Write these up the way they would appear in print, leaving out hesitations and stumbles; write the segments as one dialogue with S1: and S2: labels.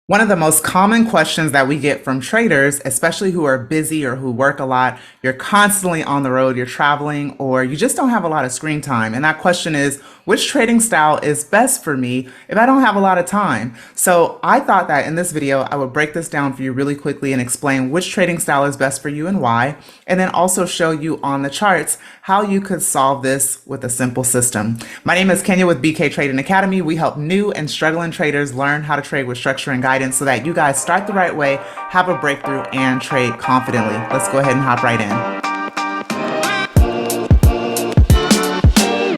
S1: One of the most common questions that we get from traders, especially who are busy or who work a lot, you're constantly on the road, you're traveling, or you just don't have a lot of screen time. And that question is, which trading style is best for me if I don't have a lot of time? So I thought that in this video, I would break this down for you really quickly and explain which trading style is best for you and why, and then also show you on the charts how you could solve this with a simple system. My name is Kenya with BK Trading Academy. We help new and struggling traders learn how to trade with structure and guidance so that you guys start the right way, have a breakthrough, and trade confidently. Let's go ahead and hop right in.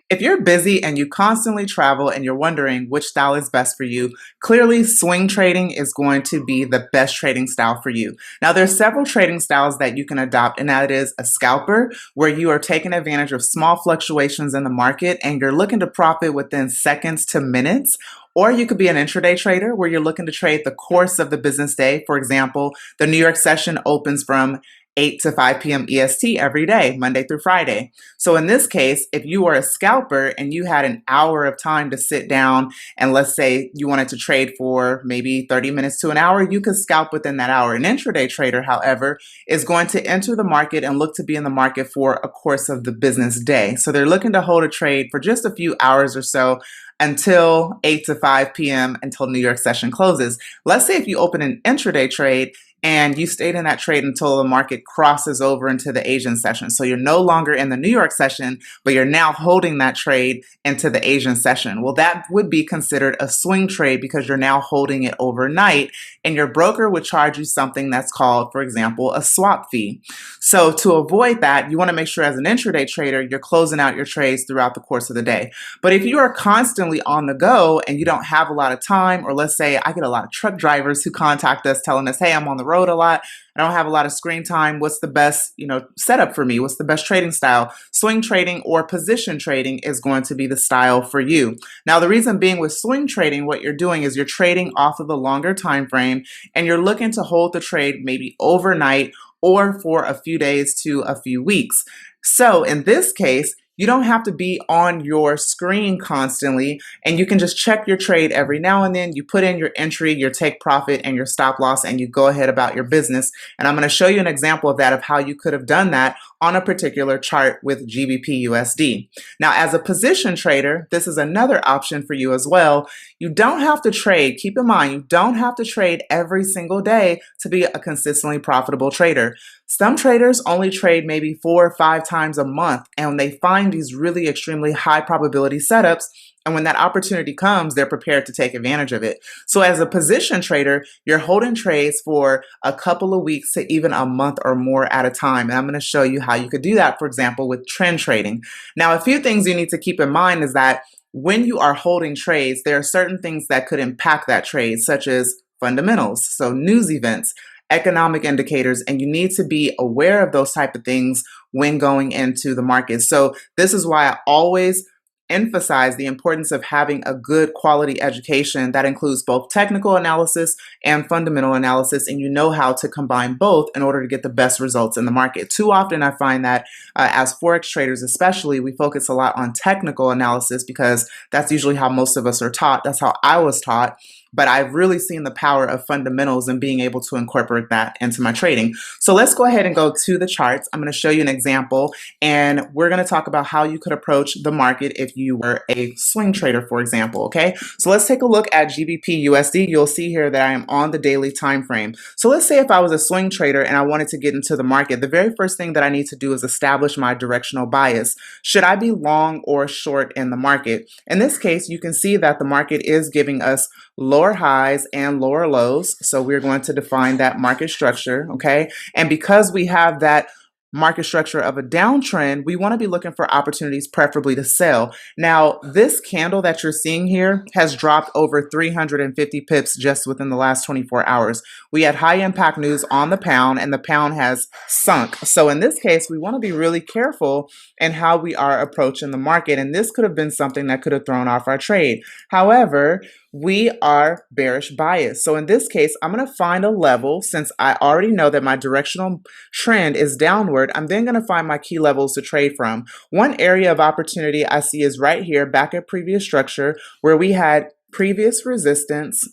S1: If you're busy and you constantly travel and you're wondering which style is best for you, clearly swing trading is going to be the best trading style for you. Now, there's several trading styles that you can adopt, and that is a scalper, where you are taking advantage of small fluctuations in the market and you're looking to profit within seconds to minutes. Or you could be an intraday trader where you're looking to trade the course of the business day. For example, the New York session opens from 8 to 5 p.m. EST every day, Monday through Friday. So in this case, if you are a scalper and you had an hour of time to sit down and let's say you wanted to trade for maybe 30 minutes to an hour, you could scalp within that hour. An intraday trader, however, is going to enter the market and look to be in the market for a course of the business day. So they're looking to hold a trade for just a few hours or so until 8 to 5 p.m. until New York session closes. Let's say if you open an intraday trade and you stayed in that trade until the market crosses over into the Asian session. So you're no longer in the New York session, but you're now holding that trade into the Asian session. Well, that would be considered a swing trade because you're now holding it overnight, and your broker would charge you something that's called, for example, a swap fee. So to avoid that, you want to make sure as an intraday trader, you're closing out your trades throughout the course of the day. But if you are constantly on the go and you don't have a lot of time, or let's say I get a lot of truck drivers who contact us telling us, hey, I'm on the road a lot, I don't have a lot of screen time, what's the best, setup for me? What's the best trading style? Swing trading or position trading is going to be the style for you. Now, the reason being with swing trading, what you're doing is you're trading off of the longer time frame and you're looking to hold the trade maybe overnight or for a few days to a few weeks. So in this case, you don't have to be on your screen constantly, and you can just check your trade every now and then. You put in your entry, your take profit, and your stop loss, and you go ahead about your business. And I'm going to show you an example of that, of how you could have done that on a particular chart with GBP USD. Now, as a position trader, this is another option for you as well. You don't have to trade. Keep in mind, you don't have to trade every single day to be a consistently profitable trader. Some traders only trade maybe 4 or 5 times a month, and they find these really extremely high probability setups. And when that opportunity comes, they're prepared to take advantage of it. So as a position trader, you're holding trades for a couple of weeks to even a month or more at a time. And I'm going to show you how you could do that, for example, with trend trading. Now, a few things you need to keep in mind is that when you are holding trades, there are certain things that could impact that trade, such as fundamentals, so news events, economic indicators, and you need to be aware of those type of things when going into the market. So this is why I always emphasize the importance of having a good quality education that includes both technical analysis and fundamental analysis, and you know how to combine both in order to get the best results in the market. Too often I find that as Forex traders especially, we focus a lot on technical analysis because that's usually how most of us are taught. That's how I was taught. But I've really seen the power of fundamentals and being able to incorporate that into my trading. So let's go ahead and go to the charts. I'm going to show you an example, and we're going to talk about how you could approach the market if you were a swing trader, for example. Okay, so let's take a look at GBP USD. You'll see here that I am on the daily time frame. So let's say if I was a swing trader and I wanted to get into the market, the very first thing that I need to do is establish my directional bias. Should I be long or short in the market? In this case, you can see that the market is giving us lower highs and lower lows. So we're going to define that market structure, okay? And because we have that market structure of a downtrend, we want to be looking for opportunities preferably to sell. Now, this candle that you're seeing here has dropped over 350 pips just within the last 24 hours. We had high impact news on the pound, and the pound has sunk. So in this case, we want to be really careful in how we are approaching the market, and this could have been something that could have thrown off our trade. However, we are bearish bias. So in this case, I'm going to find a level. Since I already know that my directional trend is downward, I'm then going to find my key levels to trade from. One area of opportunity I see is right here back at previous structure where we had previous resistance,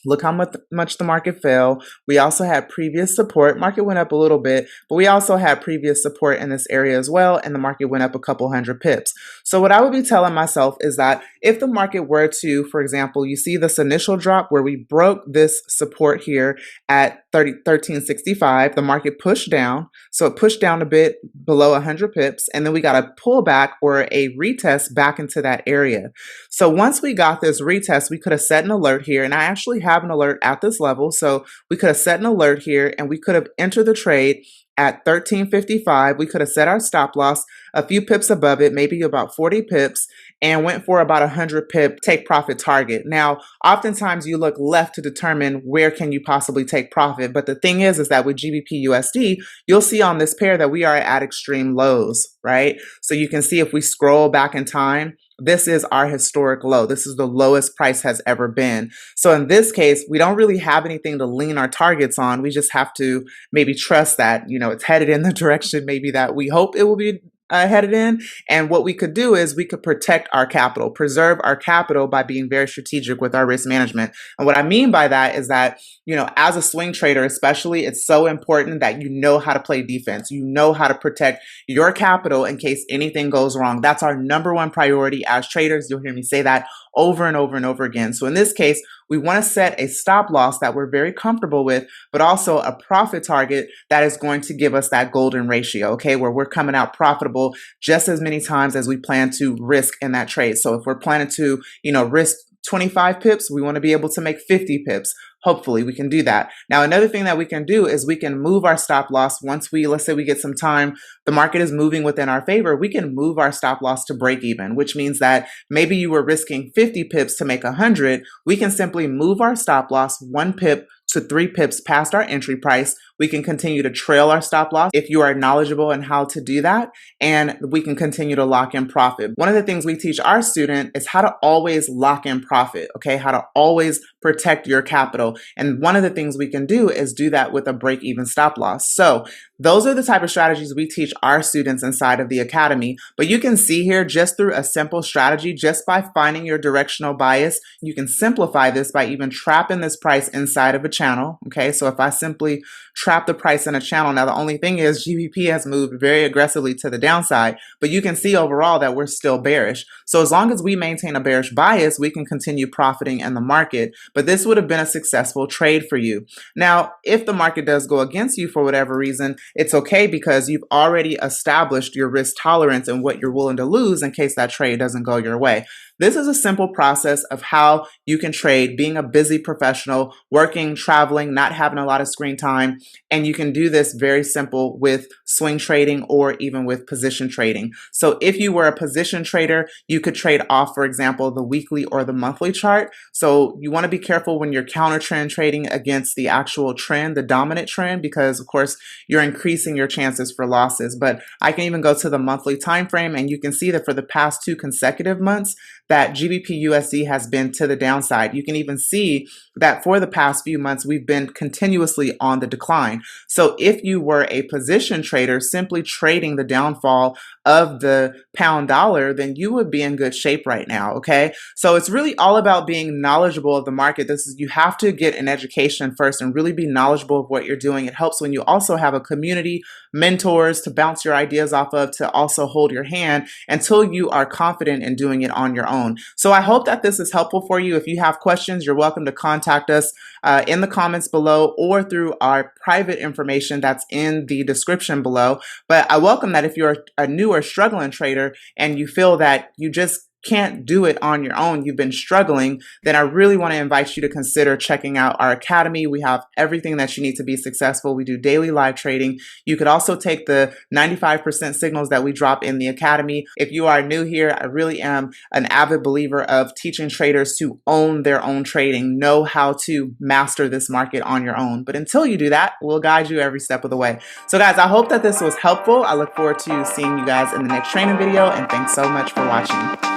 S1: Look how much the market fell. We also had previous support. Market went up a little bit, but we also had previous support in this area as well, and the market went up a couple hundred pips. So what I would be telling myself is that if the market were to, for example, you see this initial drop where we broke this support here at 1365, the market pushed down. So it pushed down a bit below 100 pips, and then we got a pullback or a retest back into that area. So once we got this retest, we could have set an alert here, and I actually have an alert at this level. So we could have set an alert here, and we could have entered the trade at 1355. We could have set our stop loss a few pips above it, maybe about 40 pips, and went for about 100 pip take profit target. Now, oftentimes you look left to determine where can you possibly take profit. But the thing is that with GBP USD, you'll see on this pair that we are at extreme lows, right? So you can see if we scroll back in time, this is our historic low. This is the lowest price has ever been. So in this case, we don't really have anything to lean our targets on. We just have to maybe trust that, it's headed in the direction maybe that we hope it will be headed in. And what we could do is we could protect our capital, preserve our capital by being very strategic with our risk management. And what I mean by that is that, as a swing trader, especially, it's so important that you know how to play defense. You know how to protect your capital in case anything goes wrong. That's our number one priority as traders. You'll hear me say that over and over and over again. So in this case, we want to set a stop loss that we're very comfortable with, but also a profit target that is going to give us that golden ratio, okay, where we're coming out profitable just as many times as we plan to risk in that trade. So if we're planning to, risk 25 pips, we want to be able to make 50 pips. Hopefully we can do that. Now, another thing that we can do is we can move our stop loss once let's say we get some time, the market is moving within our favor, we can move our stop loss to break even, which means that maybe you were risking 50 pips to make 100. We can simply move our stop loss 1 pip to 3 pips past our entry price. We can continue to trail our stop loss if you are knowledgeable in how to do that, and we can continue to lock in profit. One of the things we teach our student is how to always lock in profit, okay? How to always protect your capital. And one of the things we can do is do that with a break-even stop loss. So those are the type of strategies we teach our students inside of the academy. But you can see here, just through a simple strategy, just by finding your directional bias, you can simplify this by even trapping this price inside of a channel, okay? So if I simply trap the price in a channel, now the only thing is GBP has moved very aggressively to the downside, but you can see overall that we're still bearish. So as long as we maintain a bearish bias, we can continue profiting in the market. But this would have been a successful trade for you. Now, if the market does go against you for whatever reason, it's okay because you've already established your risk tolerance and what you're willing to lose in case that trade doesn't go your way. This is a simple process of how you can trade, being a busy professional, working, traveling, not having a lot of screen time. And you can do this very simple with swing trading or even with position trading. So if you were a position trader, you could trade off, for example, the weekly or the monthly chart. So you want to be careful when you're counter trend trading against the actual trend, the dominant trend, because of course you're increasing your chances for losses. But I can even go to the monthly time frame, and you can see that for the past 2 consecutive months, that GBP USD has been to the downside. You can even see that for the past few months, we've been continuously on the decline. So if you were a position trader simply trading the downfall of the pound dollar, then you would be in good shape right now, okay? So it's really all about being knowledgeable of the market. You have to get an education first and really be knowledgeable of what you're doing. It helps when you also have a community, mentors to bounce your ideas off of, to also hold your hand until you are confident in doing it on your own. So I hope that this is helpful for you. If you have questions, you're welcome to contact us in the comments below or through our private information that's in the description below. But I welcome that if you're a new or struggling trader and you feel that you just can't do it on your own, you've been struggling, then I really want to invite you to consider checking out our academy. We have everything that you need to be successful. We do daily live trading. You could also take the 95% signals that we drop in the academy. If you are new here, I really am an avid believer of teaching traders to own their own trading, know how to master this market on your own. But until you do that, we'll guide you every step of the way. So guys, I hope that this was helpful. I look forward to seeing you guys in the next training video, and thanks so much for watching.